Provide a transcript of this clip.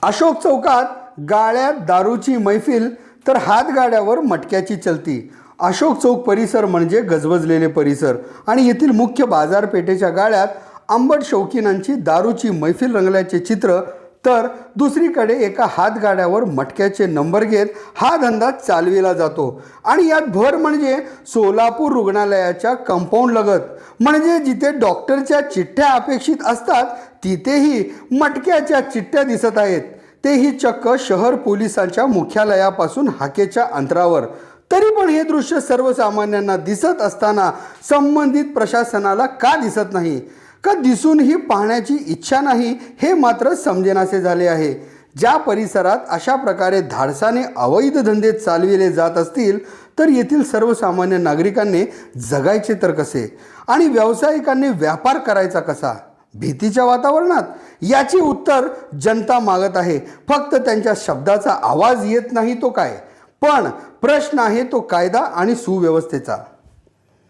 अशोक चौकात गाळ्यात दारूची मैफिल तर हातगाड्यावर मटक्याची चलती। अशोक चौक परिसर म्हणजे गजबजलेले परिसर आणि येथील मुख्य बाजारपेठेच्या गाळ्यात आंबट शौकीनांची दारूची मैफिल रंगल्याचे चित्र, तर दुसरीकडे एका हातगाड्यावर मटक्याचे नंबर घेत हा धंदा चालविला जातो। आणि यात भर म्हणजे सोलापूर रुग्णालयाच्या कंपाऊंड लगत, म्हणजे जिथे डॉक्टरच्या चिठ्ठ्या अपेक्षित असतात तिथेही मटक्याच्या चिठ्ठ्या दिसत आहेत, तेही चक्क शहर पोलिसांच्या मुख्यालयापासून हाकेच्या अंतरावर। तरी पण हे दृश्य सर्वसामान्यांना दिसत असताना संबंधित प्रशासनाला का दिसत नाही, का दिसूनही पाहण्याची इच्छा नाही, हे मात्र समजेनासे झाले आहे। ज्या परिसरात अशा प्रकारे धाडसाने अवैध धंदे चालविले जात असतील तर येथील सर्वसामान्य नागरिकांनी जगायचे तर कसे आणि व्यावसायिकांनी व्यापार करायचा कसा भीतीच्या वातावरणात? याची उत्तर जनता मागत आहे। फक्त त्यांच्या शब्दाचा आवाज येत नाही तो काय, पण प्रश्न आहे तो कायदा आणि सुव्यवस्थेचा।